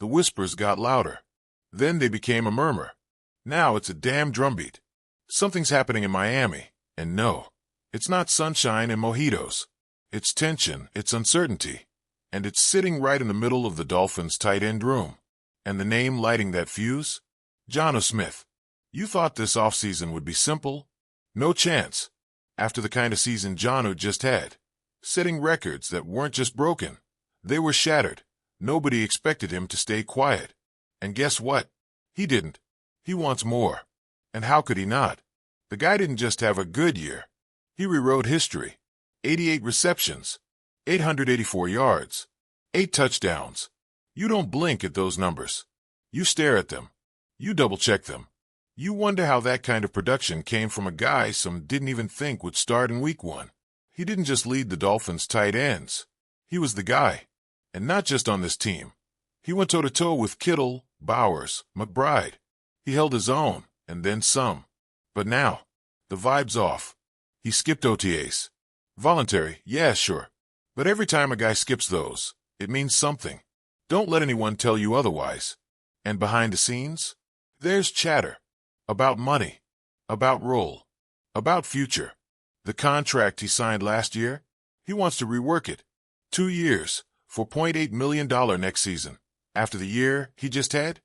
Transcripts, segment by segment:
The whispers got louder. Then they became a murmur. Now it's a damn drumbeat. Something's happening in Miami, and no, it's not sunshine and mojitos. It's tension, it's uncertainty, and it's sitting right in the middle of the Dolphins' tight end room. And the name lighting that fuse? Jonnu Smith. You thought this offseason would be simple? No chance. After the kind of season Jonnu just had, setting records that weren't just broken, they were shattered. Nobody expected him to stay quiet. And guess what? He didn't. He wants more. And how could he not? The guy didn't just have a good year. He rewrote history. 88 receptions, 884 yards, 8 touchdowns. You don't blink at those numbers. You stare at them. You double-check them. You wonder how that kind of production came from a guy some didn't even think would start in week 1. He didn't just lead the Dolphins' tight ends. He was the guy. And not just on this team. He went toe-to-toe with Kittle, Bowers, McBride. He held his own, and then some. But now, the vibe's off. He skipped OTAs. Voluntary, yeah, sure. But every time a guy skips those, it means something. Don't let anyone tell you otherwise. And behind the scenes, there's chatter. About money. About role. About future. The contract he signed last year, he wants to rework it. 2 years, $4.8 million next season. After the year he just had?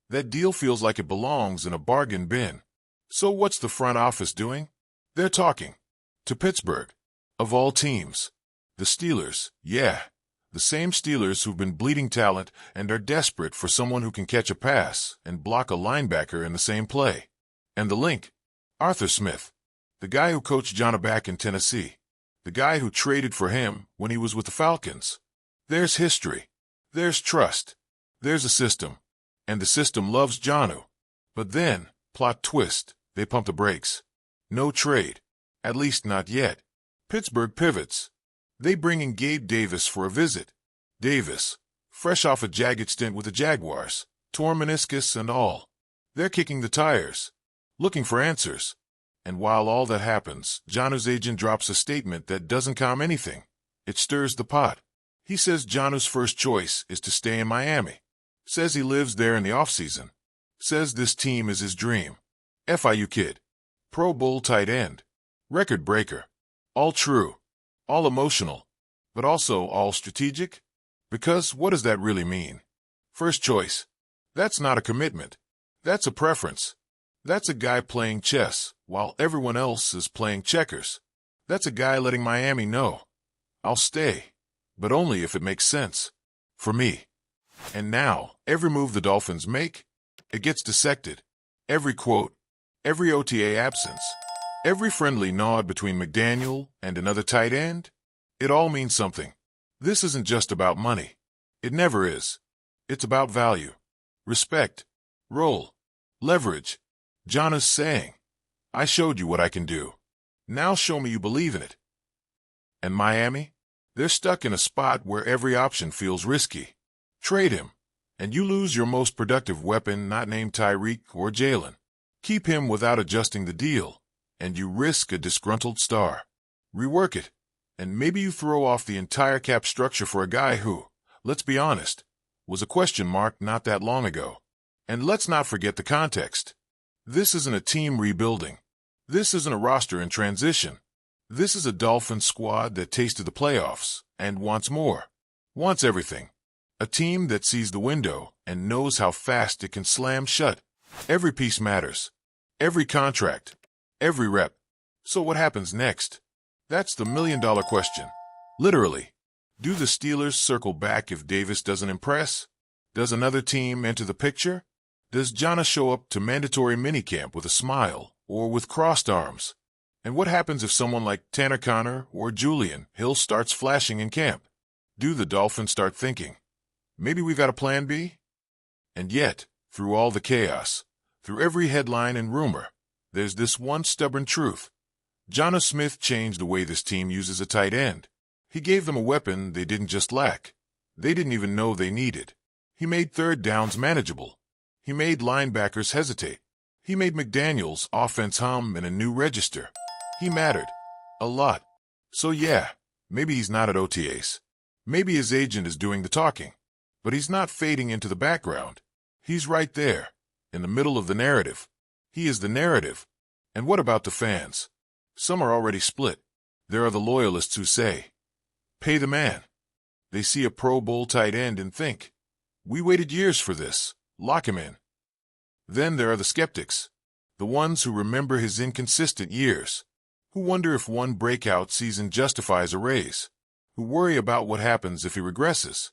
That deal feels like it belongs in a bargain bin. So what's the front office doing? They're talking. To Pittsburgh. Of all teams. The Steelers, yeah. The same Steelers who've been bleeding talent and are desperate for someone who can catch a pass and block a linebacker in the same play. And the link? Arthur Smith. The guy who coached Jonnu back in Tennessee. The guy who traded for him when he was with the Falcons. There's history. There's trust. There's a system. And the system loves Jonnu. But then, plot twist, they pump the brakes. No trade. At least not yet. Pittsburgh pivots. They bring in Gabe Davis for a visit. Davis, fresh off a jagged stint with the Jaguars, torn meniscus and all. They're kicking the tires. Looking for answers. And while all that happens, Jonnu's agent drops a statement that doesn't calm anything. It stirs the pot. He says Jonnu's first choice is to stay in Miami. Says he lives there in the offseason. Says this team is his dream. FIU kid. Pro Bowl tight end. Record breaker. All true. All emotional. But also all strategic? Because what does that really mean? First choice. That's not a commitment. That's a preference. That's a guy playing chess while everyone else is playing checkers. That's a guy letting Miami know. I'll stay. But only if it makes sense. For me. And now, every move the Dolphins make, it gets dissected. Every quote, every OTA absence, every friendly nod between McDaniel and another tight end, it all means something. This isn't just about money. It never is. It's about value, respect, role, leverage. Jonnu's saying, I showed you what I can do. Now show me you believe in it. And Miami? They're stuck in a spot where every option feels risky. Trade him, and you lose your most productive weapon not named Tyreek or Jalen. Keep him without adjusting the deal, and you risk a disgruntled star. Rework it, and maybe you throw off the entire cap structure for a guy who, let's be honest, was a question mark not that long ago. And let's not forget the context. This isn't a team rebuilding. This isn't a roster in transition. This is a Dolphins squad that tasted the playoffs and wants more. Wants everything. A team that sees the window and knows how fast it can slam shut. Every piece matters. Every contract. Every rep. So what happens next? That's the million-dollar question. Literally. Do the Steelers circle back if Davis doesn't impress? Does another team enter the picture? Does Jonnu show up to mandatory minicamp with a smile or with crossed arms? And what happens if someone like Tanner Conner or Julian Hill starts flashing in camp? Do the Dolphins start thinking, maybe we've got a plan B? And yet, through all the chaos, through every headline and rumor, there's this one stubborn truth. Jonnu Smith changed the way this team uses a tight end. He gave them a weapon they didn't just lack. They didn't even know they needed. He made third downs manageable. He made linebackers hesitate. He made McDaniel's offense hum in a new register. He mattered. A lot. So yeah, maybe he's not at OTAs. Maybe his agent is doing the talking. But he's not fading into the background. He's right there, in the middle of the narrative. He is the narrative. And what about the fans? Some are already split. There are the loyalists who say, pay the man. They see a Pro Bowl tight end and think, we waited years for this, lock him in. Then there are the skeptics, the ones who remember his inconsistent years, who wonder if one breakout season justifies a raise, who worry about what happens if he regresses.